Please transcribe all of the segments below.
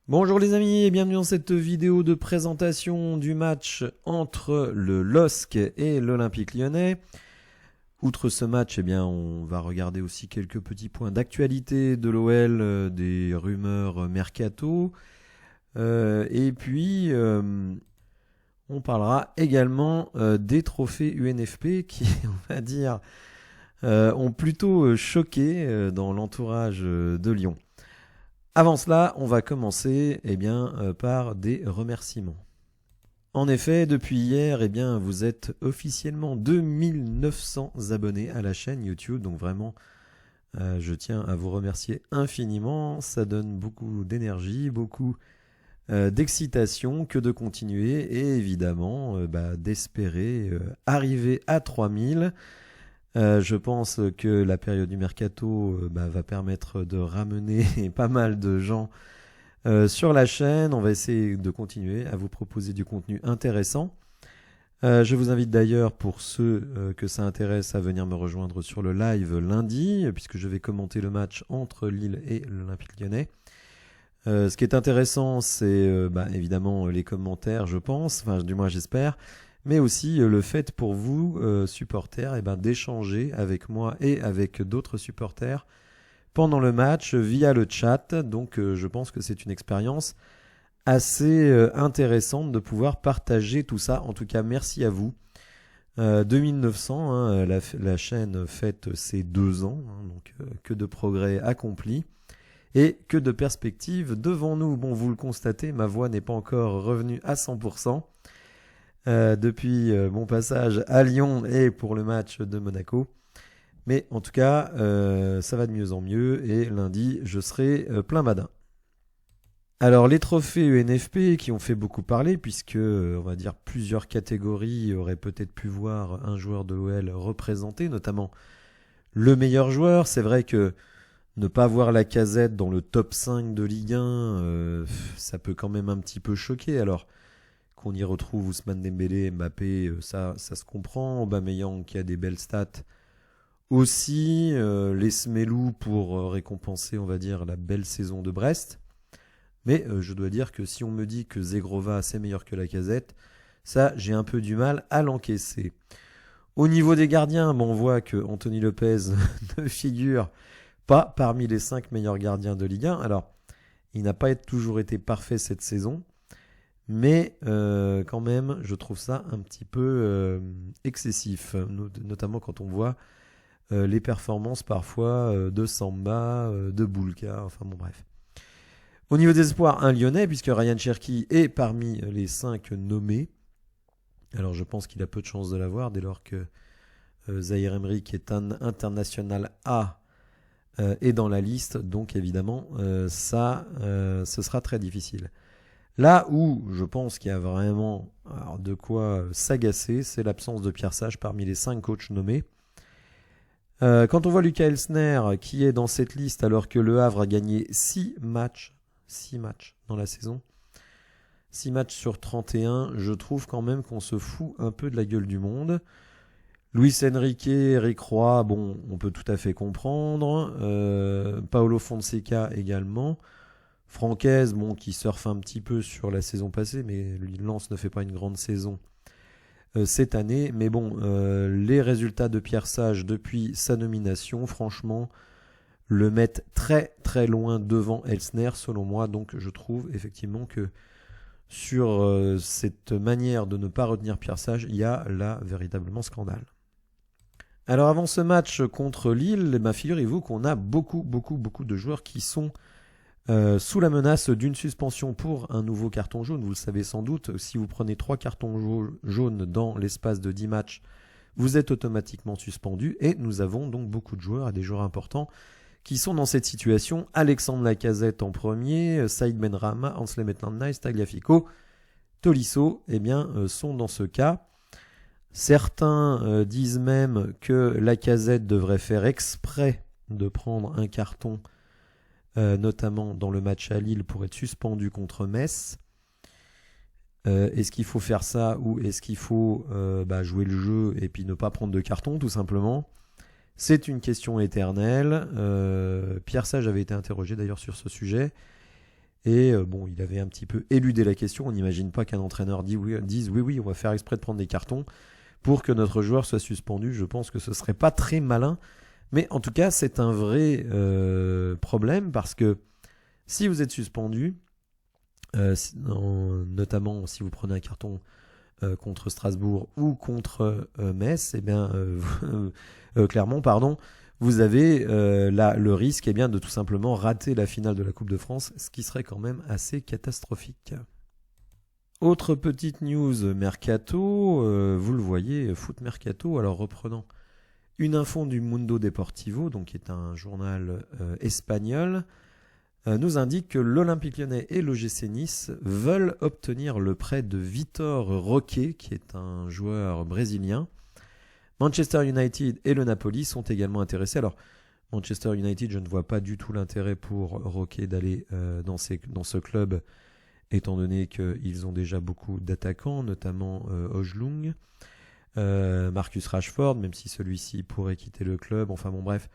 Bonjour les amis et bienvenue dans cette vidéo de présentation du match entre le LOSC et l'Olympique Lyonnais. Outre ce match, on va regarder aussi quelques petits points d'actualité de l'OL, des rumeurs mercato. Et puis, on parlera également des trophées UNFP qui, on va dire, ont plutôt choqué dans l'entourage de Lyon. Avant cela, on va commencer par des remerciements. En effet, depuis hier, vous êtes officiellement 2900 abonnés à la chaîne YouTube. Donc vraiment, je tiens à vous remercier infiniment. Ça donne beaucoup d'énergie, beaucoup d'excitation que de continuer et évidemment d'espérer arriver à 3000. Je pense que la période du mercato va permettre de ramener pas mal de gens sur la chaîne. On va essayer de continuer à vous proposer du contenu intéressant. Je vous invite d'ailleurs, pour ceux que ça intéresse, à venir me rejoindre sur le live lundi, puisque je vais commenter le match entre Lille et l'Olympique Lyonnais. Ce qui est intéressant, c'est évidemment les commentaires, je pense, enfin du moins j'espère, mais aussi le fait pour vous, supporters, d'échanger avec moi et avec d'autres supporters pendant le match via le chat. Donc je pense que c'est une expérience assez intéressante de pouvoir partager tout ça. En tout cas, merci à vous. 2900, hein, la chaîne fête ses 2 ans, hein, donc que de progrès accomplis. Et que de perspectives devant nous. Bon, vous le constatez, ma voix n'est pas encore revenue à 100%. Depuis mon passage à Lyon et pour le match de Monaco. Mais en tout cas, ça va de mieux en mieux et lundi, je serai plein badin. Alors, les trophées UNFP qui ont fait beaucoup parler, puisque, on va dire, plusieurs catégories auraient peut-être pu voir un joueur de l'OL représenté, notamment le meilleur joueur. C'est vrai que ne pas voir Lacazette dans le top 5 de Ligue 1, ça peut quand même un petit peu choquer. Alors, qu'on y retrouve Ousmane Dembélé, Mbappé, ça se comprend. Aubameyang qui a des belles stats aussi. Les Smelou pour récompenser, on va dire, la belle saison de Brest. Mais je dois dire que si on me dit que Zegrova c'est meilleur que Lacazette, ça j'ai un peu du mal à l'encaisser. Au niveau des gardiens, on voit que Anthony Lopez ne figure pas parmi les 5 meilleurs gardiens de Ligue 1. Alors, il n'a pas toujours été parfait cette saison. Mais quand même, je trouve ça un petit peu excessif, notamment quand on voit les performances parfois de Samba, de Boulka, enfin bon bref. Au niveau des espoirs, un Lyonnais, puisque Ryan Cherki est parmi les 5 nommés. Alors je pense qu'il a peu de chances de l'avoir, dès lors que Zahir Emery, qui est un international A, est dans la liste. Donc évidemment, ce sera très difficile. Là où je pense qu'il y a vraiment de quoi s'agacer, c'est l'absence de Pierre Sage parmi les 5 coachs nommés. Quand on voit Lucas Elsner qui est dans cette liste alors que Le Havre a gagné 6 matchs dans la saison, 6 matchs sur 31, je trouve quand même qu'on se fout un peu de la gueule du monde. Luis Enrique, Eric Roy, bon, on peut tout à fait comprendre. Paolo Fonseca également. Francaise, bon, qui surfe un petit peu sur la saison passée, mais Lens ne fait pas une grande saison cette année. Mais bon, les résultats de Pierre Sage depuis sa nomination, franchement, le mettent très très loin devant Elsner, selon moi. Donc je trouve effectivement que sur cette manière de ne pas retenir Pierre Sage, il y a là véritablement scandale. Alors avant ce match contre Lille, figurez-vous qu'on a beaucoup de joueurs qui sont sous la menace d'une suspension pour un nouveau carton jaune. Vous le savez sans doute, si vous prenez 3 cartons jaunes dans l'espace de 10 matchs, vous êtes automatiquement suspendu. Et nous avons donc beaucoup de joueurs, et des joueurs importants, qui sont dans cette situation. Alexandre Lacazette en premier, Saïd Benrahma, Anselm Etlandnice, Tagliafico, Tolisso, sont dans ce cas. Certains disent même que Lacazette devrait faire exprès de prendre un carton, notamment dans le match à Lille, pour être suspendu contre Metz. Est-ce qu'il faut faire ça ou est-ce qu'il faut jouer le jeu et puis ne pas prendre de carton tout simplement? C'est une question éternelle. Pierre Sage avait été interrogé d'ailleurs sur ce sujet Et bon, il avait un petit peu éludé la question. On n'imagine pas qu'un entraîneur dise oui, on va faire exprès de prendre des cartons pour que notre joueur soit suspendu. Je pense que ce serait pas très malin. Mais en tout cas, c'est un vrai problème parce que si vous êtes suspendu, notamment si vous prenez un carton contre Strasbourg ou contre Metz, eh bien, Clermont, pardon, vous avez le risque de tout simplement rater la finale de la Coupe de France, ce qui serait quand même assez catastrophique. Autre petite news mercato, vous le voyez, foot mercato, alors reprenant une info du Mundo Deportivo, donc qui est un journal espagnol, nous indique que l'Olympique Lyonnais et l'OGC Nice veulent obtenir le prêt de Vitor Roque, qui est un joueur brésilien. Manchester United et le Napoli sont également intéressés. Alors, Manchester United, je ne vois pas du tout l'intérêt pour Roque d'aller dans ce club, étant donné qu'ils ont déjà beaucoup d'attaquants, notamment Højlund, Marcus Rashford, même si celui-ci pourrait quitter le club. Enfin bon, bref.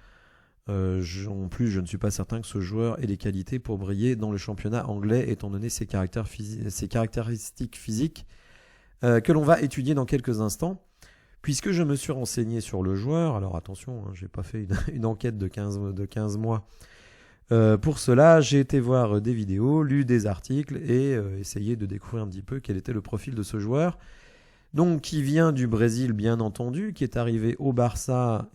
En plus, je ne suis pas certain que ce joueur ait les qualités pour briller dans le championnat anglais, étant donné ses caractéristiques physiques que l'on va étudier dans quelques instants. Puisque je me suis renseigné sur le joueur, alors attention, je n'ai pas fait une enquête de 15 mois. Pour cela, j'ai été voir des vidéos, lu des articles et essayé de découvrir un petit peu quel était le profil de ce joueur. Donc, qui vient du Brésil, bien entendu, qui est arrivé au Barça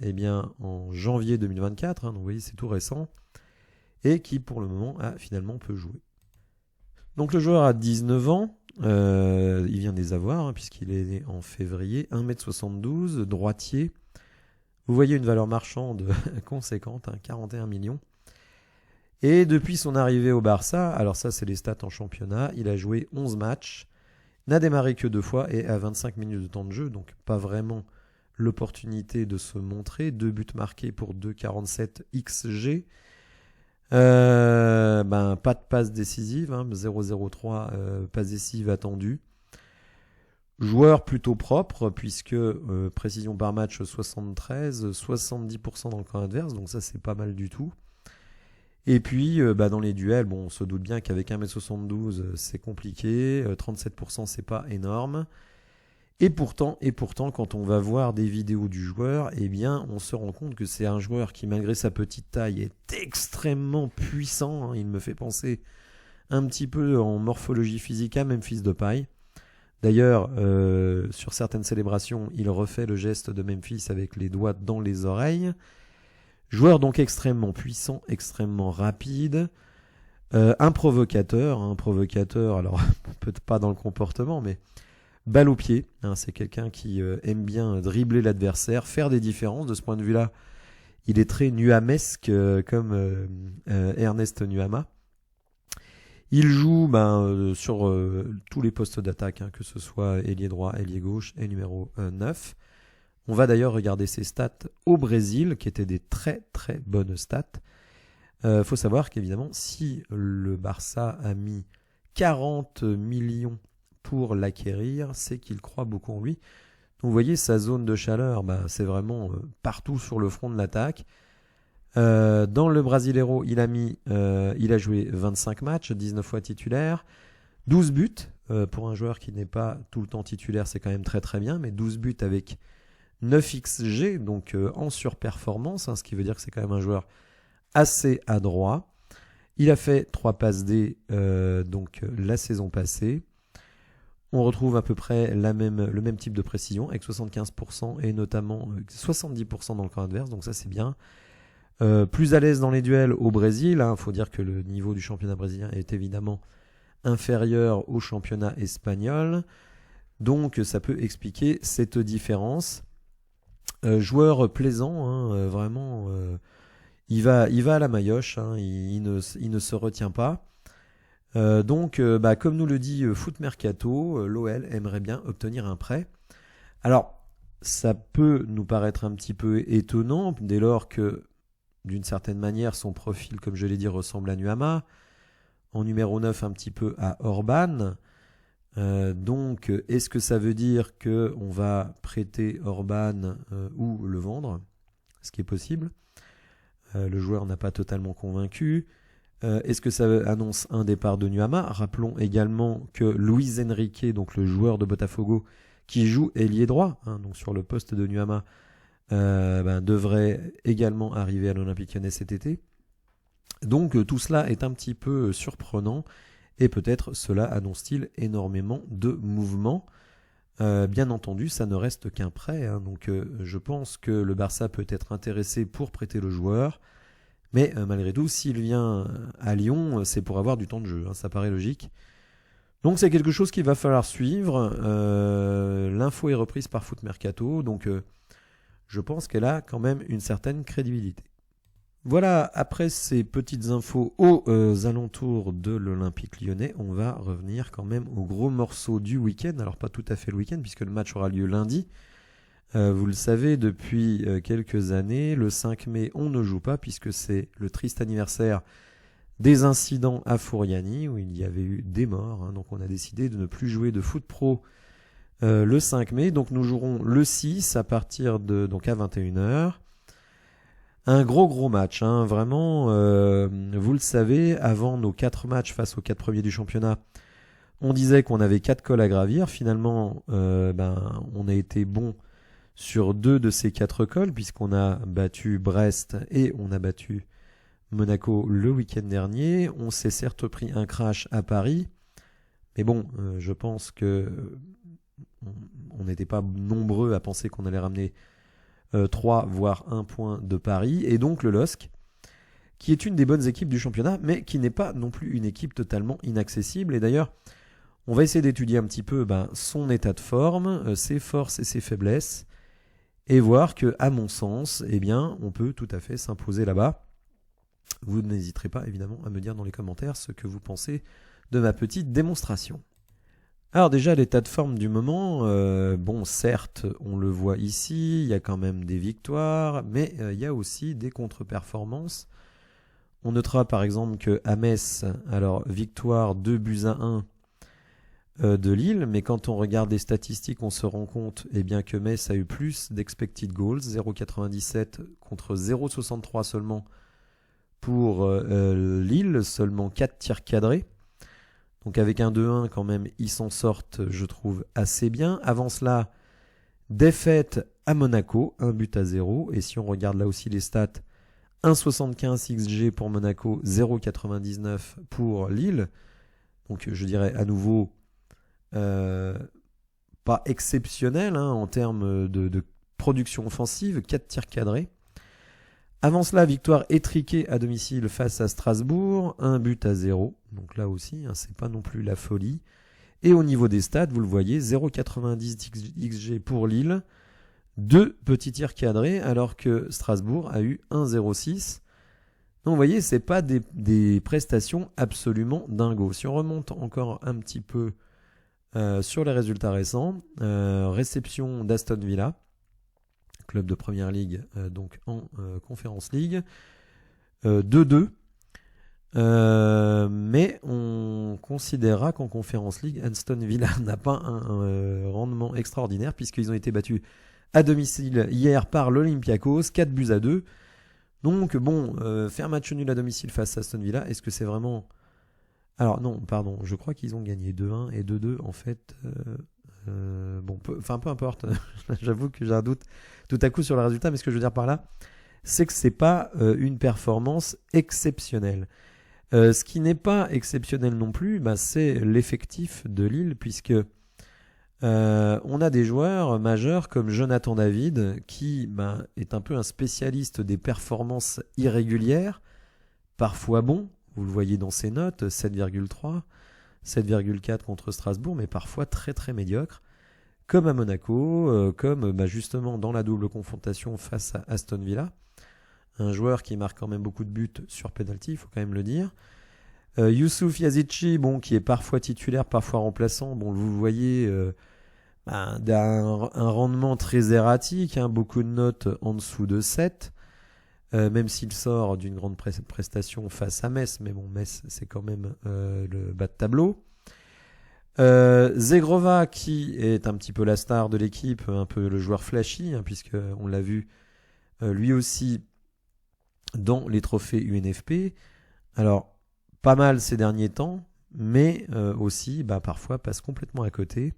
en janvier 2024, donc vous voyez, c'est tout récent, et qui, pour le moment, finalement peut jouer. Donc, le joueur a 19 ans, il vient des avoirs, puisqu'il est né en février, 1m72, droitier. Vous voyez une valeur marchande conséquente, 41 millions. Et depuis son arrivée au Barça, alors ça, c'est les stats en championnat, il a joué 11 matchs, n'a démarré que 2 fois et à 25 minutes de temps de jeu, donc pas vraiment l'opportunité de se montrer. 2 buts marqués pour 2,47 XG. Pas de passe décisive, 0,03 passe décisive attendue. Joueur plutôt propre, puisque précision par match 73, 70% dans le camp adverse, donc ça c'est pas mal du tout. Et puis, dans les duels, on se doute bien qu'avec 1m72, c'est compliqué. 37%, c'est pas énorme. Et pourtant, quand on va voir des vidéos du joueur, on se rend compte que c'est un joueur qui, malgré sa petite taille, est extrêmement puissant. Il me fait penser un petit peu en morphologie physique à Memphis Depay. D'ailleurs, sur certaines célébrations, il refait le geste de Memphis avec les doigts dans les oreilles. Joueur donc extrêmement puissant, extrêmement rapide, un provocateur, alors peut-être pas dans le comportement, mais balle au pied, c'est quelqu'un qui aime bien dribbler l'adversaire, faire des différences. De ce point de vue-là, il est très nuamesque comme Ernest Nuama. Il joue sur tous les postes d'attaque, que ce soit ailier droit, ailier gauche et numéro 9. On va d'ailleurs regarder ses stats au Brésil, qui étaient des très très bonnes stats. Faut savoir qu'évidemment, si le Barça a mis 40 millions pour l'acquérir, c'est qu'il croit beaucoup en lui. Donc vous voyez, sa zone de chaleur, c'est vraiment partout sur le front de l'attaque. Dans le Brasileiro, il a joué 25 matchs, 19 fois titulaire, 12 buts. Pour un joueur qui n'est pas tout le temps titulaire, c'est quand même très très bien, mais 12 buts avec 9 XG, donc en surperformance, ce qui veut dire que c'est quand même un joueur assez adroit. Il a fait 3 passes D la saison passée. On retrouve à peu près le même type de précision, avec 75% et notamment 70% dans le camp adverse, donc ça c'est bien. Plus à l'aise dans les duels au Brésil, faut dire que le niveau du championnat brésilien est évidemment inférieur au championnat espagnol, donc ça peut expliquer cette différence. Joueur plaisant, vraiment, il va à la maillotche, il ne se retient pas. Comme nous le dit Foot Mercato, l'OL aimerait bien obtenir un prêt. Alors, ça peut nous paraître un petit peu étonnant, dès lors que, d'une certaine manière, son profil, comme je l'ai dit, ressemble à Nuama. En numéro 9, un petit peu à Orban. Donc, est-ce que ça veut dire qu'on va prêter Orban ou le vendre? Ce qui est possible. Le joueur n'a pas totalement convaincu. Est-ce que ça annonce un départ de Nuama? Rappelons également que Luis Enrique, donc le joueur de Botafogo, qui joue ailier droit, hein, donc sur le poste de Nuama, devrait également arriver à l'Olympique Lyonnais cet été. Donc tout cela est un petit peu surprenant et peut-être cela annonce-t-il énormément de mouvements. Bien entendu, ça ne reste qu'un prêt, hein, donc je pense que le Barça peut être intéressé pour prêter le joueur. Mais malgré tout, s'il vient à Lyon, c'est pour avoir du temps de jeu, hein, ça paraît logique. Donc c'est quelque chose qu'il va falloir suivre. L'info est reprise par Foot Mercato, donc je pense qu'elle a quand même une certaine crédibilité. Voilà, après ces petites infos aux alentours de l'Olympique Lyonnais, on va revenir quand même au gros morceau du week-end. Alors pas tout à fait le week-end, puisque le match aura lieu lundi. Vous le savez, depuis quelques années, le 5 mai, on ne joue pas puisque c'est le triste anniversaire des incidents à Fouriani où il y avait eu des morts. Hein, donc on a décidé de ne plus jouer de foot pro le 5 mai. Donc nous jouerons le 6 à partir de donc à 21h. Un gros match, hein, vraiment. Vous le savez, avant nos 4 matchs face aux 4 premiers du championnat, on disait qu'on avait 4 cols à gravir. Finalement, on a été bon sur 2 de ces 4 cols, puisqu'on a battu Brest et on a battu Monaco le week-end dernier. On s'est certes pris un crash à Paris, mais bon, je pense que on n'était pas nombreux à penser qu'on allait ramener 3 voire 1 point de Paris, et donc le LOSC, qui est une des bonnes équipes du championnat, mais qui n'est pas non plus une équipe totalement inaccessible. Et d'ailleurs, on va essayer d'étudier un petit peu son état de forme, ses forces et ses faiblesses, et voir que, à mon sens, eh bien, on peut tout à fait s'imposer là-bas. Vous n'hésiterez pas, évidemment, à me dire dans les commentaires ce que vous pensez de ma petite démonstration. Alors déjà, l'état de forme du moment, bon, certes, on le voit ici, il y a quand même des victoires, mais il y a aussi des contre-performances. On notera par exemple que à Metz, alors victoire 2-1 de Lille, mais quand on regarde les statistiques, on se rend compte bien que Metz a eu plus d'expected goals, 0,97 contre 0,63 seulement pour Lille, seulement 4 tirs cadrés. Donc avec un 2-1 quand même, ils s'en sortent, je trouve, assez bien. Avant cela, défaite à Monaco, 1-0. Et si on regarde là aussi les stats, 1,75 XG pour Monaco, 0,99 pour Lille. Donc je dirais à nouveau pas exceptionnel en termes de production offensive, 4 tirs cadrés. Avant cela, victoire étriquée à domicile face à Strasbourg, 1-0. Donc là aussi, c'est pas non plus la folie. Et au niveau des stats, vous le voyez, 0,90 XG pour Lille, 2 petits tirs cadrés, alors que Strasbourg a eu 1,06. Donc vous voyez, c'est pas des prestations absolument dingos. Si on remonte encore un petit peu sur les résultats récents, réception d'Aston Villa, club de Première Ligue, donc en Conference League, 2-2. Mais on considérera qu'en Conference League, Aston Villa n'a pas un rendement extraordinaire, puisqu'ils ont été battus à domicile hier par l'Olympiakos, 4-2. Donc bon, faire match nul à domicile face à Aston Villa, est-ce que c'est vraiment... Alors non, pardon, je crois qu'ils ont gagné 2-1 et 2-2 en fait. Bon, peu importe, j'avoue que j'ai un doute tout à coup sur le résultat, mais ce que je veux dire par là, c'est que c'est pas une performance exceptionnelle. Ce qui n'est pas exceptionnel non plus, c'est l'effectif de Lille, puisque on a des joueurs majeurs comme Jonathan David, qui est un peu un spécialiste des performances irrégulières, parfois bon, vous le voyez dans ses notes, 7,3, 7,4 contre Strasbourg, mais parfois très très médiocre, comme à Monaco, comme justement dans la double confrontation face à Aston Villa. Un joueur qui marque quand même beaucoup de buts sur penalty, il faut quand même le dire. Youssouf Yazici, qui est parfois titulaire, parfois remplaçant, vous le voyez, d'un rendement très erratique, beaucoup de notes en dessous de 7. Même s'il sort d'une grande prestation face à Metz, mais bon, Metz c'est quand même le bas de tableau. Zegrova, qui est un petit peu la star de l'équipe, un peu le joueur flashy, puisqu'on l'a vu lui aussi dans les trophées UNFP. Alors pas mal ces derniers temps, mais aussi parfois passe complètement à côté.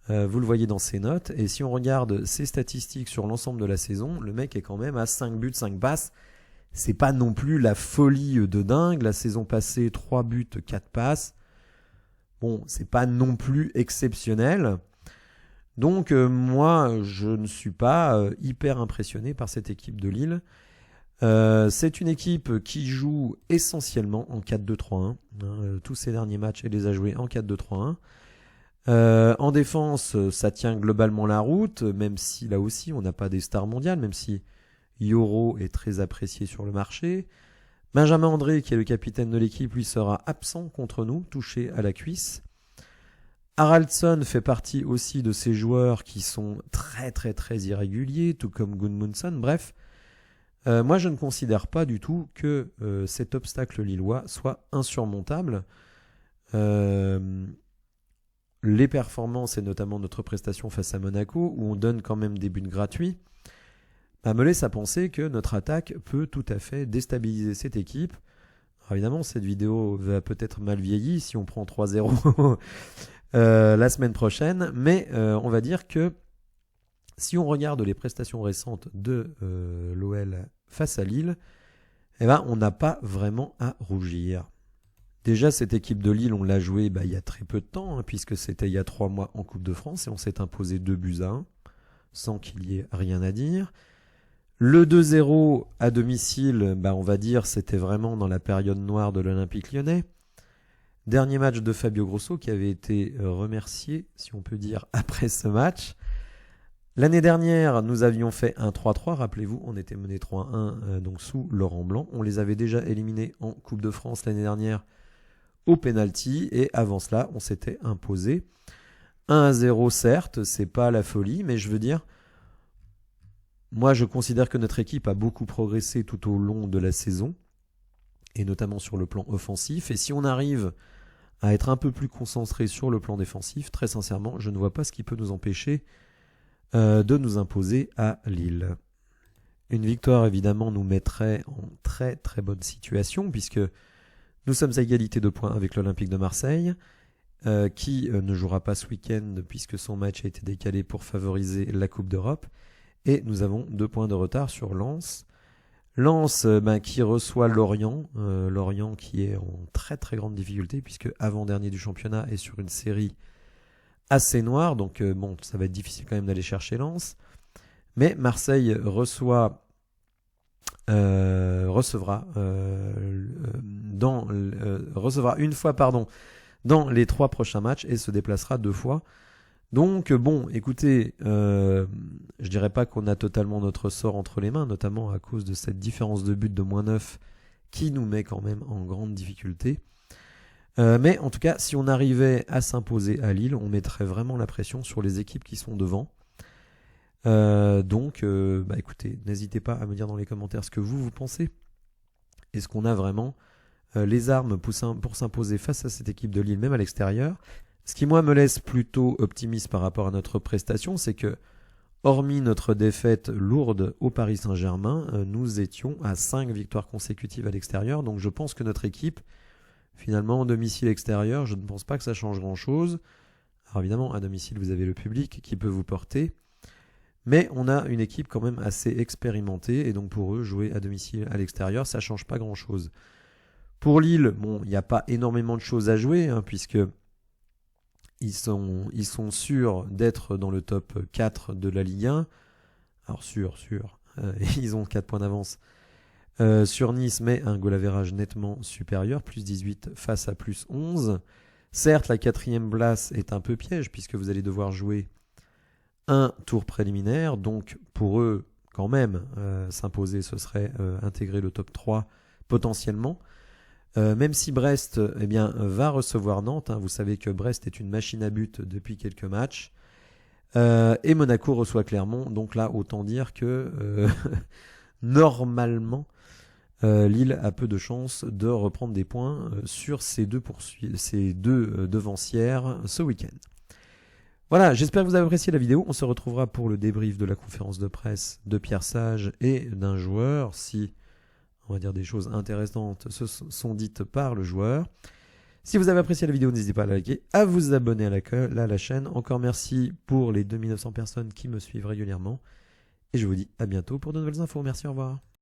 Vous le voyez dans ses notes, et si on regarde ses statistiques sur l'ensemble de la saison, le mec est quand même à 5 buts, 5 passes. C'est pas non plus la folie de dingue. La saison passée, 3 buts, 4 passes. Bon, c'est pas non plus exceptionnel. Donc moi, je ne suis pas hyper impressionné par cette équipe de Lille. C'est une équipe qui joue essentiellement en 4-2-3-1. Tous ses derniers matchs, elle les a joués en 4-2-3-1. En défense, ça tient globalement la route, même si là aussi on n'a pas des stars mondiales, même si Yoro est très apprécié sur le marché. Benjamin André, qui est le capitaine de l'équipe, lui sera absent contre nous, touché à la cuisse. Haraldsson fait partie aussi de ces joueurs qui sont très très très irréguliers, tout comme Gudmundsson. Bref, moi je ne considère pas du tout que cet obstacle lillois soit insurmontable. Les performances et notamment notre prestation face à Monaco, où on donne quand même des buts gratuits, me laisse à penser que notre attaque peut tout à fait déstabiliser cette équipe. Alors évidemment, cette vidéo va peut-être mal vieillir si on prend 3-0 la semaine prochaine, mais on va dire que si on regarde les prestations récentes de l'OL face à Lille, on n'a pas vraiment à rougir. Déjà, cette équipe de Lille, on l'a jouée il y a très peu de temps, puisque c'était il y a 3 mois en Coupe de France, et on s'est imposé 2-1, sans qu'il y ait rien à dire. Le 2-0 à domicile, on va dire, c'était vraiment dans la période noire de l'Olympique Lyonnais. Dernier match de Fabio Grosso, qui avait été remercié, si on peut dire, après ce match. L'année dernière, nous avions fait un 3-3, rappelez-vous, on était mené 3-1 donc sous Laurent Blanc. On les avait déjà éliminés en Coupe de France l'année dernière au penalty, et avant cela, on s'était imposé 1-0, certes, c'est pas la folie, mais je veux dire, moi je considère que notre équipe a beaucoup progressé tout au long de la saison, et notamment sur le plan offensif, et si on arrive à être un peu plus concentré sur le plan défensif, très sincèrement, je ne vois pas ce qui peut nous empêcher de nous imposer à Lille. Une victoire, évidemment, nous mettrait en très très bonne situation, puisque nous sommes à égalité de points avec l'Olympique de Marseille, qui ne jouera pas ce week-end puisque son match a été décalé pour favoriser la Coupe d'Europe. Et nous avons 2 points de retard sur Lens. Lens qui reçoit Lorient. Lorient qui est en très très grande difficulté puisque avant-dernier du championnat est sur une série assez noire. Donc ça va être difficile quand même d'aller chercher Lens. Mais Marseille recevra une fois dans les 3 prochains matchs et se déplacera 2 fois. Donc écoutez, je dirais pas qu'on a totalement notre sort entre les mains, notamment à cause de cette différence de but de -9 qui nous met quand même en grande difficulté. Mais en tout cas, si on arrivait à s'imposer à Lille, on mettrait vraiment la pression sur les équipes qui sont devant. Écoutez, n'hésitez pas à me dire dans les commentaires ce que vous pensez. Est-ce qu'on a vraiment les armes pour s'imposer face à cette équipe de Lille, même à l'extérieur? Ce qui, moi, me laisse plutôt optimiste par rapport à notre prestation, c'est que, hormis notre défaite lourde au Paris Saint-Germain, nous étions à 5 victoires consécutives à l'extérieur. Donc je pense que notre équipe, finalement, en domicile-extérieur, je ne pense pas que ça change grand-chose. Alors évidemment, à domicile, vous avez le public qui peut vous porter. Mais on a une équipe quand même assez expérimentée, et donc pour eux, jouer à domicile à l'extérieur, ça ne change pas grand-chose. Pour Lille, il n'y a pas énormément de choses à jouer, puisque ils sont sûrs d'être dans le top 4 de la Ligue 1. Alors sûr, ils ont 4 points d'avance sur Nice, mais un goal average nettement supérieur, plus 18 face à plus 11. Certes, la 4e place est un peu piège, puisque vous allez devoir jouer un tour préliminaire, donc pour eux, quand même, s'imposer, ce serait intégrer le top 3 potentiellement. Même si Brest va recevoir Nantes, vous savez que Brest est une machine à but depuis quelques matchs, et Monaco reçoit Clermont, donc là autant dire que normalement Lille a peu de chances de reprendre des points sur ces deux devancières ce week-end. Voilà, j'espère que vous avez apprécié la vidéo. On se retrouvera pour le débrief de la conférence de presse de Pierre Sage et d'un joueur, si on va dire des choses intéressantes sont dites par le joueur. Si vous avez apprécié la vidéo, n'hésitez pas à la liker, à vous abonner à la chaîne. Encore merci pour les 2900 personnes qui me suivent régulièrement. Et je vous dis à bientôt pour de nouvelles infos. Merci, au revoir.